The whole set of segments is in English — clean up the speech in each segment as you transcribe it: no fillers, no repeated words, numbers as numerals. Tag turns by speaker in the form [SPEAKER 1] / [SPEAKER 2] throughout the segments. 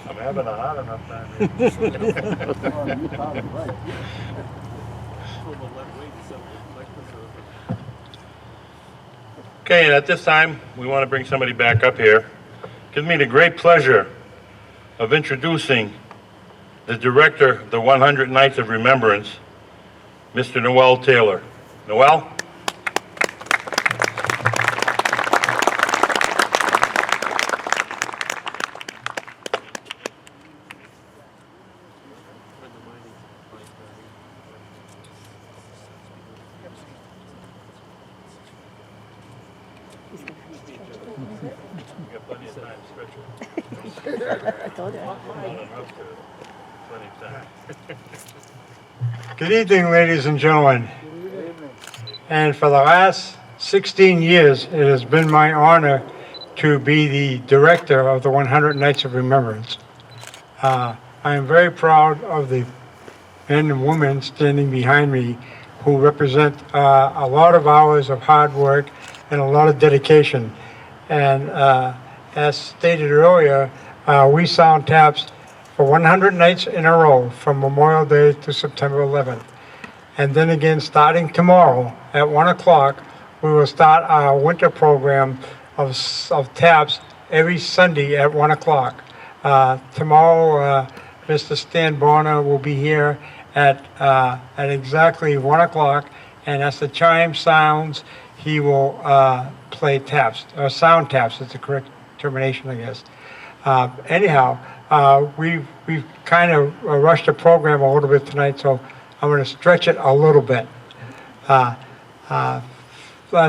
[SPEAKER 1] I'm having a hard enough time. Okay, and at this time, we want to bring somebody back up here. Gives me the great pleasure of introducing the director of the 100 Nights of Remembrance, Mr. Noel Taylor. Noel?
[SPEAKER 2] I told you.
[SPEAKER 3] Good evening, ladies and gentlemen. And for the last 16 years, it has been my honor to be the director of the 100 Nights of Remembrance. I am very proud of the men and women standing behind me who represent a lot of hours of hard work and a lot of dedication. And as stated earlier, we sound taps for 100 nights in a row from Memorial Day to September 11th. And then again, starting tomorrow at 1 o'clock, we will start our winter program of taps every Sunday at 1 o'clock. Tomorrow, Mr. Stan Bonner will be here at exactly 1 o'clock, and as the chime sounds, he will play taps, or sound taps is the correct termination, I guess. Anyhow, we've kind of rushed the program a little bit tonight, so I'm going to stretch it a little bit. As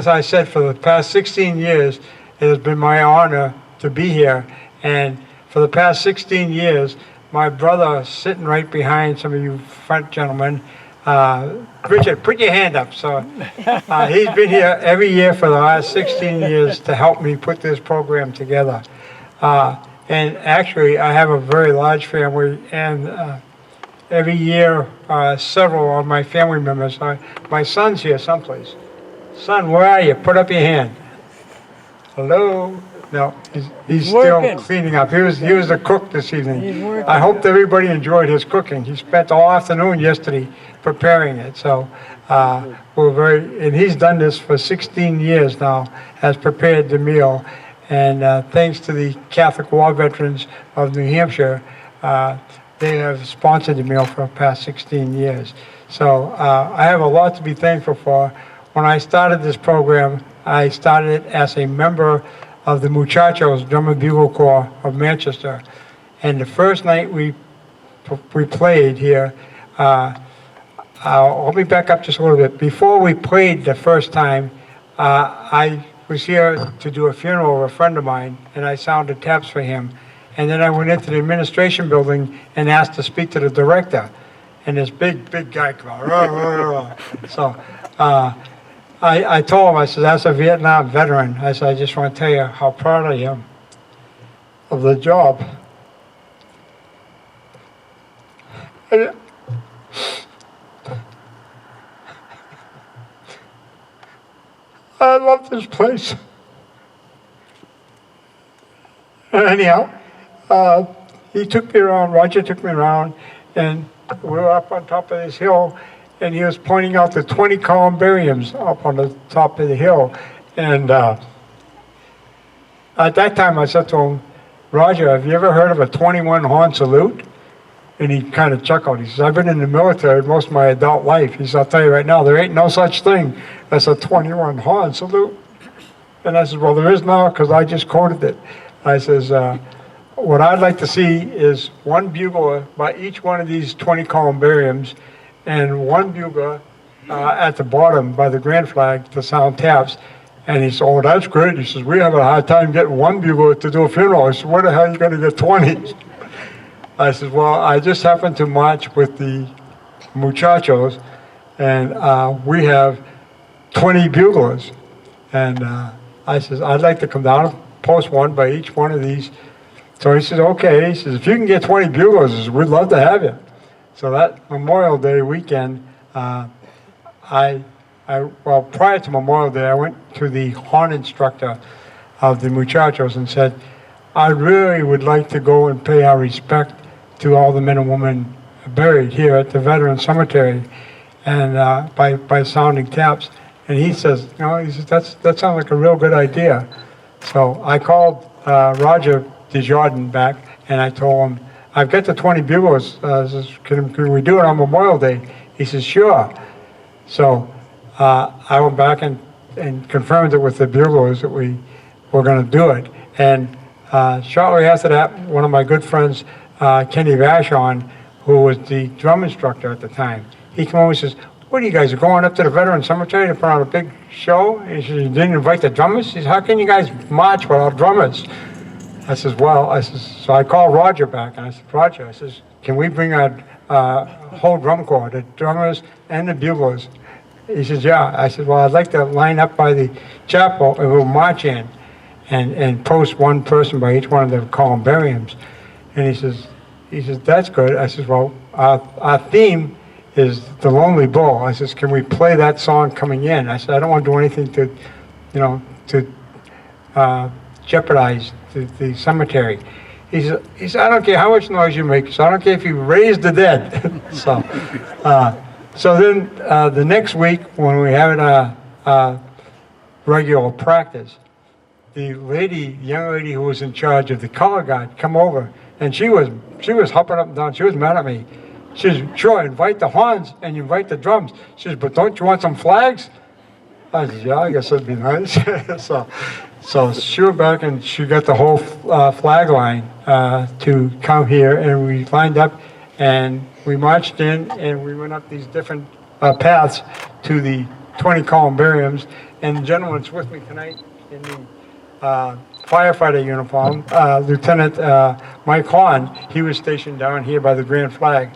[SPEAKER 3] I said, for the past 16 years, it has been my honor to be here, and for the past 16 years, my brother sitting right behind some of you front gentlemen, Richard, put your hand up. So he's been here every year for the last 16 years to help me put this program together. And actually, I have a very large family, and every year, several of my family members, my son's here someplace. Son, where are you? Put up your hand. Hello? No, he's still cleaning up. He was the cook this evening. I hope everybody enjoyed his cooking. He spent all afternoon yesterday preparing it. So and he's done this for 16 years now, has prepared the meal. And thanks to the Catholic War Veterans of New Hampshire, they have sponsored the meal for the past 16 years. So I have a lot to be thankful for. When I started this program, I started it as a member of the Muchachos Drum and Bugle Corps of Manchester. And the first night we played here, let me back up just a little bit. Before we played the first time, I was here to do a funeral of a friend of mine, and I sounded taps for him. And then I went into the administration building and asked to speak to the director. And this big guy came out, rah, rah, rah. So I told him, I said, as a Vietnam veteran, I said, I just want to tell you how proud I am of the job. I love this place. Anyhow, he took me around, Roger took me around, and we were up on top of this hill, and he was pointing out the 20 columbariums up on the top of the hill. And at that time I said to him, Roger, have you ever heard of a 21 horn salute? And he kind of chuckled. He says, I've been in the military most of my adult life. He says, I'll tell you right now, there ain't no such thing as a 21 horn salute. And I said, well, there is now, because I just quoted it. I says, what I'd like to see is one bugler by each one of these 20 columbariums, and one bugler at the bottom by the grand flag to sound taps. And he said, oh, that's great. He says, we have a hard time getting one bugler to do a funeral. I said, where the hell are you going to get 20? I said, well, I just happened to march with the Muchachos, and we have 20 buglers. And I said, I'd like to come down and post one by each one of these. So he said, okay. He says, if you can get 20 buglers, he says, we'd love to have you. So that Memorial Day weekend, I well, prior to Memorial Day, I went to the horn instructor of the muchachos and said, I really would like to go and pay our respect to all the men and women buried here at the Veterans Cemetery, and by sounding taps. And he says, he says, that sounds like a real good idea. So I called Roger Desjardins back, and I told him, I've got the 20 buglers. Can we do it on Memorial Day? He says, sure. So I went back and confirmed it with the buglers that we were going to do it. And shortly after that, one of my good friends, Kenny Vashon, who was the drum instructor at the time, he came over and says, what are you guys, going up to the Veterans Cemetery to put on a big show? He says, you didn't invite the drummers? He says, how can you guys march without drummers? I says, so I called Roger back, and I said, Roger, I says, can we bring a whole drum corps, the drummers and the buglers? He says, yeah. I said, well, I'd like to line up by the chapel, and we'll march in and post one person by each one of the columbariums. And he says, that's good. I says, well, our theme is The Lonely Bull. I says, can we play that song coming in? I said, I don't want to do anything to jeopardize the cemetery. He said, I don't care how much noise you make, so I don't care if you raise the dead. So then the next week, when we have a regular practice, the young lady who was in charge of the color guard come over, and she was hopping up and down. She was mad at me. She says, sure, invite the horns and invite the drums. She says, but don't you want some flags? I said, yeah, I guess that'd be nice. So she went back and she got the whole flag line to come here, and we lined up and we marched in and we went up these different paths to the 20 columbariums. And the gentleman that's with me tonight in the firefighter uniform, Lieutenant Mike Hahn, he was stationed down here by the Grand Flag.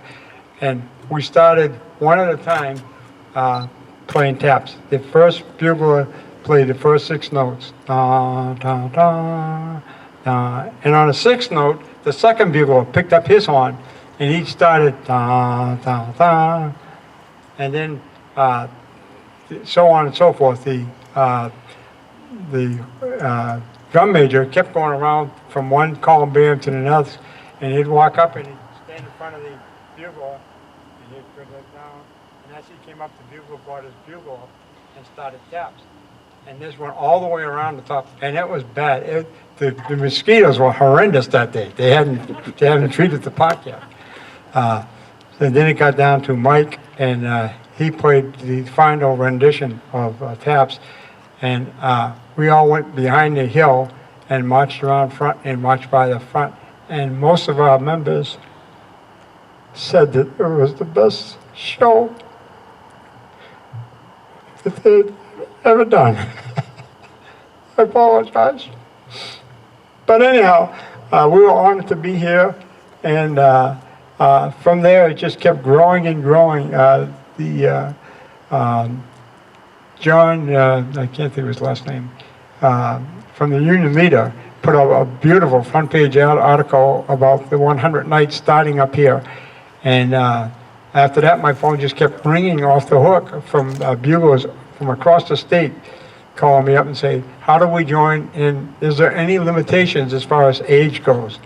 [SPEAKER 3] And we started one at a time playing taps. The first bugler played the first 6 notes. Da, da, da, da. And on the 6th note, the second bugler picked up his horn, and he started da, da, da. And then so on and so forth. The drum major kept going around from one columbarium to the next, and he'd walk up and he'd stand in front of the bugle, and he'd put it down, and as he came up, the bugler brought his bugle up and started taps. And this went all the way around the top, and it was bad. The mosquitoes were horrendous that day. They hadn't treated the pot yet. And then it got down to Mike, and he played the final rendition of taps, and we all went behind the hill and marched around front and marched by the front. And most of our members said that it was the best show that they'd ever done. I apologize. But anyhow, we were honored to be here, and from there it just kept growing and growing. John, I can't think of his last name, from the Union Leader, put a beautiful front page article about the 100 nights starting up here. And after that, my phone just kept ringing off the hook from buglers from across the state calling me up and saying, how do we join, and is there any limitations as far as age goes?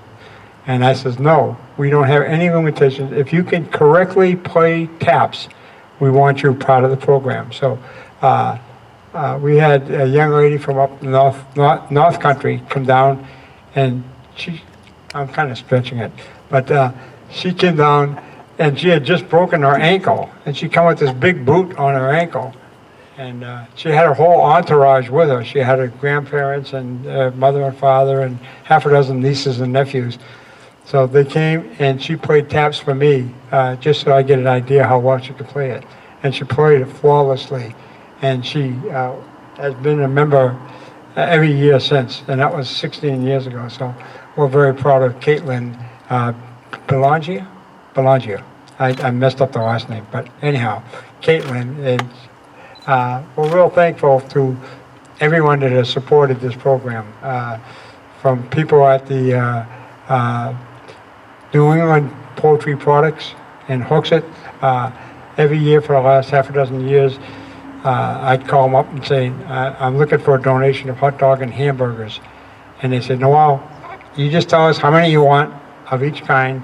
[SPEAKER 3] And I says, no, we don't have any limitations. If you can correctly play taps, we want you part of the program. So we had a young lady from up North Country come down, and I'm kind of stretching it, but she came down and she had just broken her ankle, and she come with this big boot on her ankle. And she had her whole entourage with her. She had her grandparents and mother and father and half a dozen nieces and nephews. So they came and she played taps for me, just so I get an idea how well she could play it. And she played it flawlessly. And she has been a member every year since, and that was 16 years ago. So we're very proud of Caitlin Belanger. I messed up the last name, but anyhow, Caitlin, and we're real thankful to everyone that has supported this program, from people at the New England Poultry Products and Hooksett. Every year for the last half a dozen years, I'd call them up and say, I'm looking for a donation of hot dog and hamburgers. And they said, Noel, you just tell us how many you want of each kind,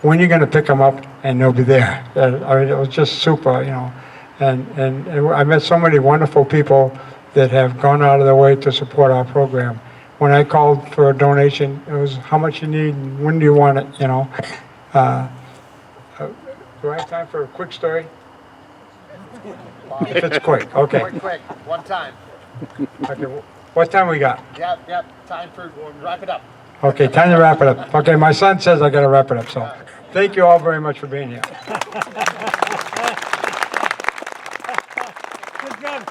[SPEAKER 3] when you're going to pick them up, and they'll be there. I mean, it was just super, you know. And I met so many wonderful people that have gone out of their way to support our program. When I called for a donation, it was how much you need and when do you want it, you know. Do I have time for a quick story? If it's quick, okay.
[SPEAKER 2] Quick, one time.
[SPEAKER 3] Okay, what time we got?
[SPEAKER 2] Yep, time for, wrap it up.
[SPEAKER 3] Okay, time to wrap it up. Okay, my son says I gotta wrap it up, so thank you all very much for being here.